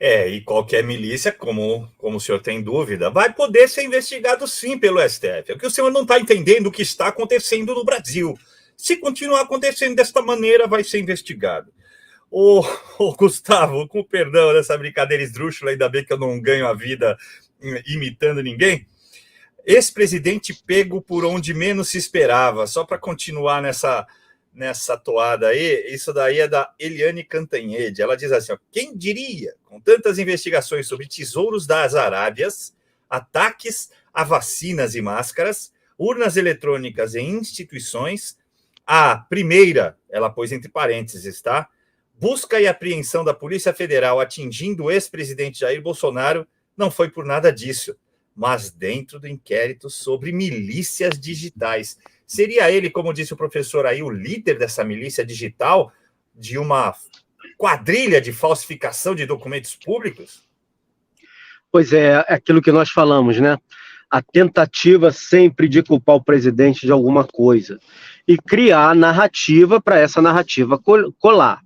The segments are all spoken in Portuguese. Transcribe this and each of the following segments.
E qualquer milícia, como o senhor tem dúvida, vai poder ser investigado sim pelo STF. É que o senhor não está entendendo o que está acontecendo no Brasil. Se continuar acontecendo desta maneira, vai ser investigado. Ô Gustavo, com perdão dessa brincadeira esdrúxula, ainda bem que eu não ganho a vida imitando ninguém. Ex-presidente pego por onde menos se esperava, só para continuar nessa toada aí, isso daí é da Eliane Cantanhede. Ela diz assim: ó, quem diria, com tantas investigações sobre tesouros das Arábias, ataques a vacinas e máscaras, urnas eletrônicas em instituições, a primeira, ela pôs entre parênteses, tá? Busca e apreensão da Polícia Federal atingindo o ex-presidente Jair Bolsonaro, não foi por nada disso, mas dentro do inquérito sobre milícias digitais. Seria ele, como disse o professor aí, o líder dessa milícia digital, de uma quadrilha de falsificação de documentos públicos? Pois é aquilo que nós falamos, né? A tentativa sempre de culpar o presidente de alguma coisa e criar narrativa para essa narrativa colar.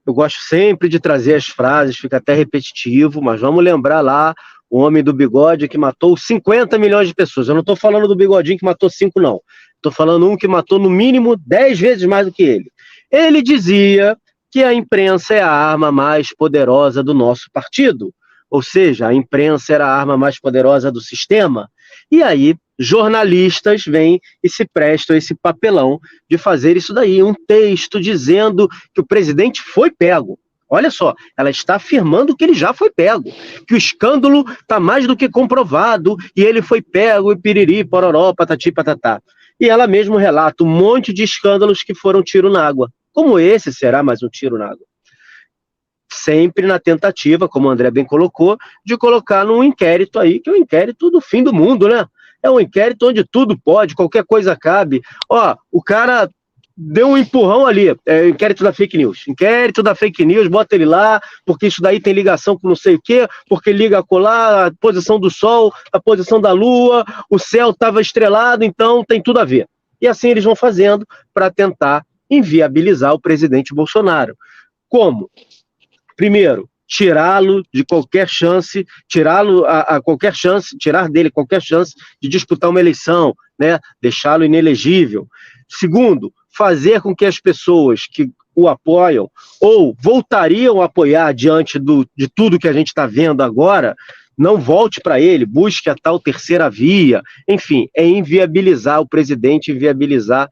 Eu gosto sempre de trazer as frases, fica até repetitivo, mas vamos lembrar lá o homem do bigode que matou 50 milhões de pessoas. Eu não estou falando do bigodinho que matou 5, não. Estou falando um que matou no mínimo 10 vezes mais do que ele. Ele dizia que a imprensa é a arma mais poderosa do nosso partido. Ou seja, a imprensa era a arma mais poderosa do sistema. E aí, jornalistas vêm e se prestam a esse papelão de fazer isso daí, um texto dizendo que o presidente foi pego. Olha só, ela está afirmando que ele já foi pego, que o escândalo está mais do que comprovado, e ele foi pego, e piriri, pororó, patati, patatá. E ela mesmo relata um monte de escândalos que foram tiro na água. Como esse será mais um tiro na água? Sempre na tentativa, como o André bem colocou, de colocar num inquérito aí, que é o inquérito do fim do mundo, né? É um inquérito onde tudo pode, qualquer coisa cabe. Ó, o cara deu um empurrão ali, inquérito da fake news. Inquérito da fake news, bota ele lá, porque isso daí tem ligação com não sei o quê, porque liga a colar, a posição do sol, a posição da lua, o céu estava estrelado, então tem tudo a ver. E assim eles vão fazendo para tentar inviabilizar o presidente Bolsonaro. Como? Primeiro, tirá-lo de qualquer chance, tirá-lo a qualquer chance, tirar dele qualquer chance de disputar uma eleição, né? Deixá-lo inelegível. Segundo, fazer com que as pessoas que o apoiam ou voltariam a apoiar diante de tudo que a gente está vendo agora, não volte para ele, busque a tal terceira via. Enfim, é inviabilizar o presidente, inviabilizar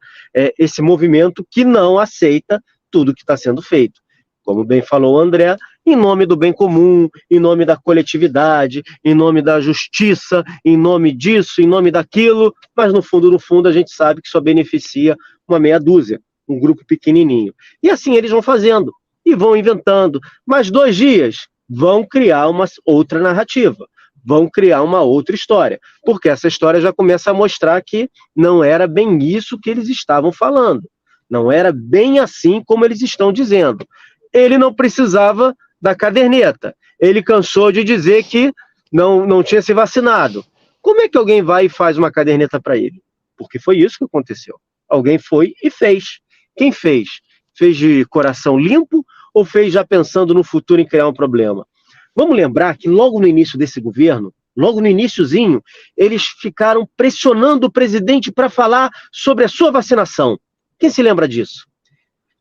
esse movimento que não aceita tudo que está sendo feito. Como bem falou o André, em nome do bem comum, em nome da coletividade, em nome da justiça, em nome disso, em nome daquilo, mas no fundo, a gente sabe que só beneficia uma meia dúzia, um grupo pequenininho. E assim eles vão fazendo, e vão inventando. Mais 2 dias, vão criar uma outra narrativa, vão criar uma outra história, porque essa história já começa a mostrar que não era bem isso que eles estavam falando, não era bem assim como eles estão dizendo. Ele não precisava da caderneta. Ele cansou de dizer que não tinha se vacinado. Como é que alguém vai e faz uma caderneta para ele? Porque foi isso que aconteceu. Alguém foi e fez. Quem fez? Fez de coração limpo ou fez já pensando no futuro em criar um problema? Vamos lembrar que logo no início desse governo, logo no iniciozinho, eles ficaram pressionando o presidente para falar sobre a sua vacinação. Quem se lembra disso?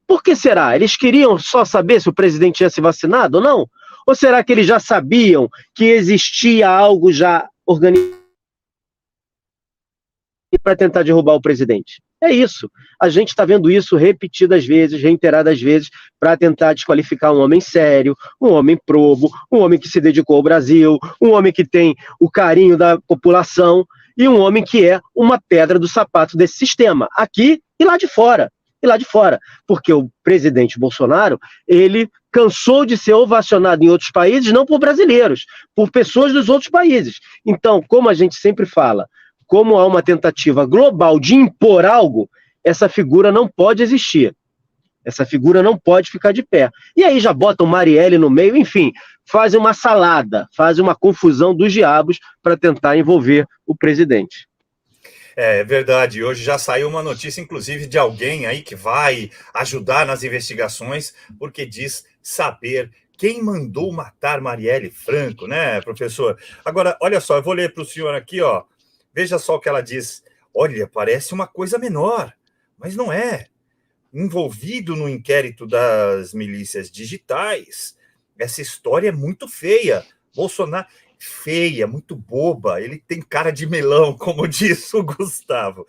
Por que será? Eles queriam só saber se o presidente tinha se vacinado ou não? Ou será que eles já sabiam que existia algo já organizado para tentar derrubar o presidente? É isso. A gente está vendo isso repetidas vezes, reiteradas vezes, para tentar desqualificar um homem sério, um homem probo, um homem que se dedicou ao Brasil, um homem que tem o carinho da população e um homem que é uma pedra do sapato desse sistema, aqui e lá de fora. Porque o presidente Bolsonaro, ele cansou de ser ovacionado em outros países, não por brasileiros, por pessoas dos outros países. Então, como a gente sempre fala, como há uma tentativa global de impor algo, essa figura não pode existir. Essa figura não pode ficar de pé. E aí já botam Marielle no meio, enfim, fazem uma salada, fazem uma confusão dos diabos para tentar envolver o presidente. É verdade, hoje já saiu uma notícia, inclusive, de alguém aí que vai ajudar nas investigações, porque diz saber Quem mandou matar Marielle Franco, né, professor? Agora, olha só, eu vou ler para o senhor aqui, ó. Veja só o que ela diz. Olha, parece uma coisa menor, mas não é. Envolvido no inquérito das milícias digitais, essa história é muito feia. Bolsonaro, feia, muito boba. Ele tem cara de melão, como disse o Gustavo.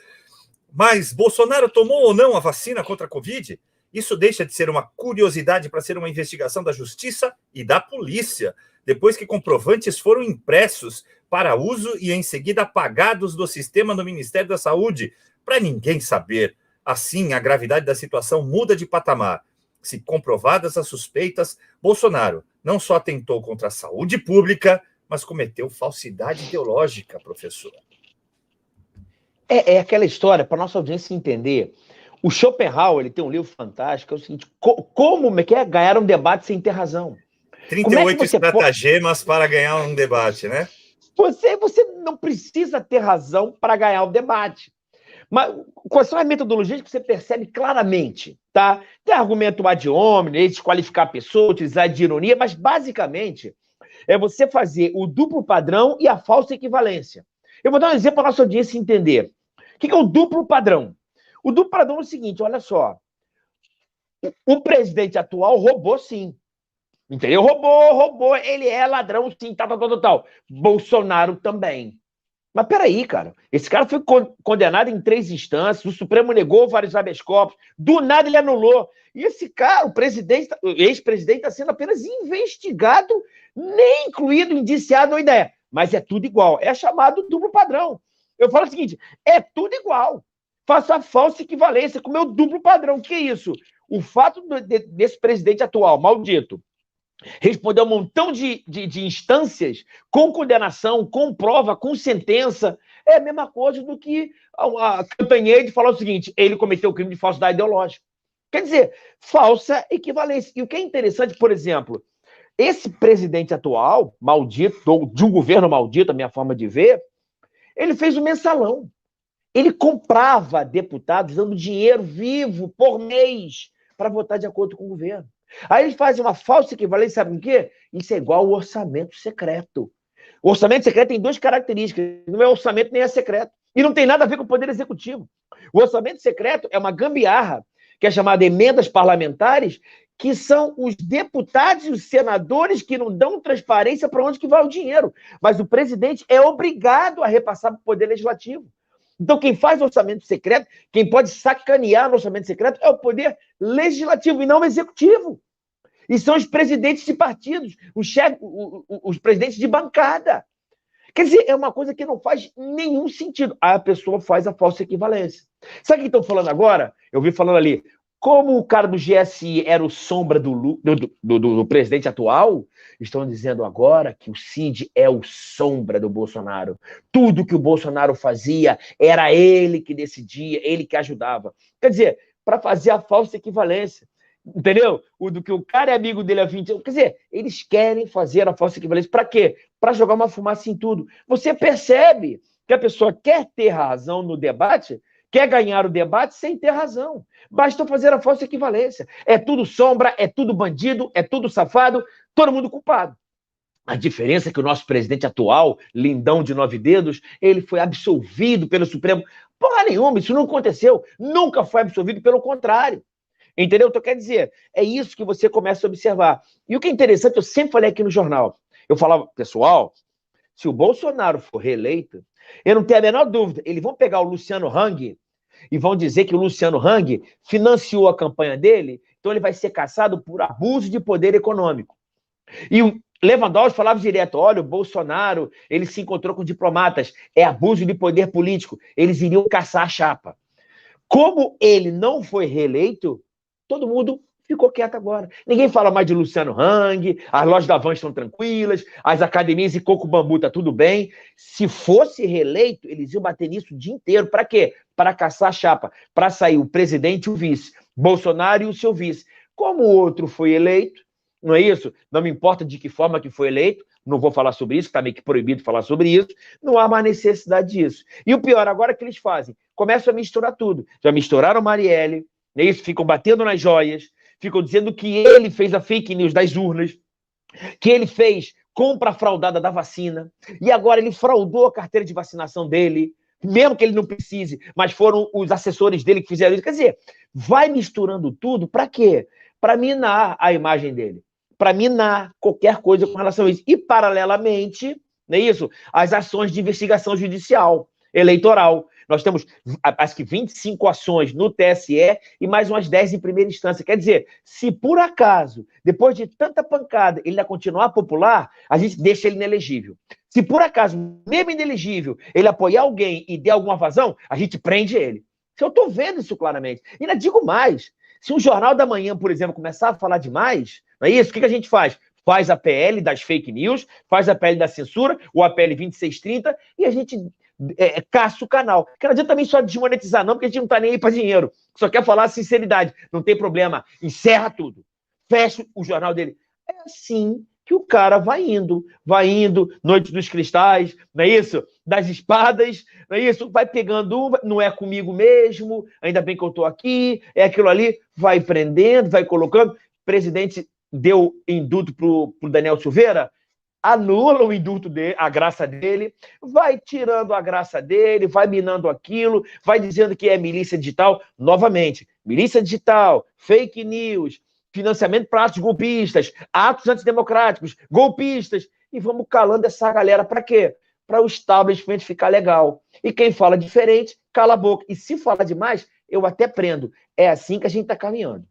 Mas Bolsonaro tomou ou não a vacina contra a Covid? Isso deixa de ser uma curiosidade para ser uma investigação da Justiça e da Polícia, depois que comprovantes foram impressos para uso e em seguida apagados do sistema do Ministério da Saúde, para ninguém saber. Assim, a gravidade da situação muda de patamar. Se comprovadas as suspeitas, Bolsonaro não só atentou contra a saúde pública, mas cometeu falsidade ideológica, professor. É aquela história, para nossa audiência entender. O Schopenhauer, ele tem um livro fantástico, é o seguinte, como é que é ganhar um debate sem ter razão? 38 estratagemas para ganhar um debate, né? Você não precisa ter razão para ganhar o debate. Mas quais são as metodologias que você percebe claramente, tá? Tem argumento ad hominem, desqualificar a pessoa, utilizar de ironia, mas basicamente é você fazer o duplo padrão e a falsa equivalência. Eu vou dar um exemplo para a nossa audiência entender. O que é o duplo padrão? O duplo padrão é o seguinte, olha só. O presidente atual roubou, sim. Entendeu? Roubou, ele é ladrão, sim, tal. Bolsonaro também. Mas peraí, cara. Esse cara foi condenado em 3 instâncias, o Supremo negou vários habeas corpus, do nada ele anulou. E esse cara, o ex-presidente, está sendo apenas investigado, nem incluído, indiciado ou ideia. Mas é tudo igual. É chamado duplo padrão. Eu falo o seguinte, é tudo igual. Faça a falsa equivalência com o meu duplo padrão. O que é isso? O fato desse presidente atual, maldito, responder a um montão de instâncias com condenação, com prova, com sentença, é a mesma coisa do que a Cantanhede falar o seguinte, ele cometeu o crime de falsidade ideológica. Quer dizer, falsa equivalência. E o que é interessante, por exemplo, esse presidente atual, maldito, de um governo maldito, a minha forma de ver, ele fez um mensalão. Ele comprava deputados dando dinheiro vivo por mês para votar de acordo com o governo. Aí eles fazem uma falsa equivalência, sabe o quê? Isso é igual ao orçamento secreto. O orçamento secreto tem 2 características, não é orçamento nem é secreto. E não tem nada a ver com o Poder Executivo. O orçamento secreto é uma gambiarra, que é chamada emendas parlamentares, que são os deputados e os senadores que não dão transparência para onde que vai o dinheiro. Mas o presidente é obrigado a repassar para o Poder Legislativo. Então, quem faz orçamento secreto, quem pode sacanear no orçamento secreto é o Poder Legislativo e não o Executivo. E são os presidentes de partidos, os presidentes de bancada. Quer dizer, é uma coisa que não faz nenhum sentido. Aí a pessoa faz a falsa equivalência. Sabe o que estão falando agora? Eu vi falando ali, como o cara do GSI era o sombra do presidente atual, estão dizendo agora que o Cid é o sombra do Bolsonaro. Tudo que o Bolsonaro fazia era ele que decidia, ele que ajudava. Quer dizer, para fazer a falsa equivalência. Entendeu? Do que o cara é amigo dele há 20 anos. Quer dizer, eles querem fazer a falsa equivalência. Para quê? Para jogar uma fumaça em tudo. Você percebe que a pessoa quer ter razão no debate, quer ganhar o debate sem ter razão. Basta fazer a falsa equivalência. É tudo sombra, é tudo bandido, é tudo safado, todo mundo culpado. A diferença é que o nosso presidente atual, lindão de 9 dedos, ele foi absolvido pelo Supremo. Porra nenhuma, isso não aconteceu. Nunca foi absolvido, pelo contrário. Entendeu? Então, quer dizer, é isso que você começa a observar. E o que é interessante, eu sempre falei aqui no jornal, eu falava, pessoal, se o Bolsonaro for reeleito, eu não tenho a menor dúvida, eles vão pegar o Luciano Hang e vão dizer que o Luciano Hang financiou a campanha dele, então ele vai ser caçado por abuso de poder econômico. E o Lewandowski falava direto, olha, o Bolsonaro, ele se encontrou com diplomatas, é abuso de poder político, eles iriam caçar a chapa. Como ele não foi reeleito, todo mundo ficou quieto agora. Ninguém fala mais de Luciano Hang, as lojas da Van estão tranquilas, as academias e Coco Bambu tá tudo bem. Se fosse reeleito, eles iam bater nisso o dia inteiro. Para quê? Para caçar a chapa, para sair o presidente e o vice, Bolsonaro e o seu vice. Como o outro foi eleito, não é isso? Não me importa de que forma que foi eleito, não vou falar sobre isso, está meio que proibido falar sobre isso, não há mais necessidade disso. E o pior agora é que eles fazem, começam a misturar tudo. Já misturaram Marielle, é isso? Ficam batendo nas joias, ficam dizendo que ele fez a fake news das urnas. que ele fez compra fraudada da vacina, e agora ele fraudou a carteira de vacinação dele, mesmo que ele não precise, mas foram os assessores dele que fizeram isso. Quer dizer, vai misturando tudo para quê? Para minar a imagem dele, para minar qualquer coisa com relação a isso. E, paralelamente, não é isso? As ações de investigação judicial, eleitoral. Nós temos, acho que 25 ações no TSE e mais umas 10 em primeira instância. Quer dizer, se por acaso, depois de tanta pancada, ele ainda continuar popular, a gente deixa ele inelegível. Se por acaso, mesmo inelegível, ele apoiar alguém e der alguma vazão, a gente prende ele. Eu estou vendo isso claramente. E ainda digo mais, se um Jornal da Manhã, por exemplo, começar a falar demais, não é isso? O que a gente faz? Faz a PL das fake news, faz a PL da censura, ou a PL 2630, e a gente caça o canal. Que não adianta também só desmonetizar, não, porque a gente não tá nem aí para dinheiro. Só quer falar a sinceridade. Não tem problema. Encerra tudo. Fecha o jornal dele. É assim que o cara vai indo, Noite dos Cristais, não é isso? Das espadas, não é isso? Vai pegando, não é comigo mesmo, ainda bem que eu tô aqui, é aquilo ali, vai prendendo, vai colocando. O presidente deu indulto pro Daniel Silveira, anula o indulto dele, a graça dele, vai tirando a graça dele, vai minando aquilo, vai dizendo que é milícia digital. Novamente, milícia digital, fake news, financiamento para atos golpistas, atos antidemocráticos, golpistas, e vamos calando essa galera para quê? Para o establishment ficar legal. E quem fala diferente, cala a boca. E se fala demais, eu até prendo. É assim que a gente está caminhando.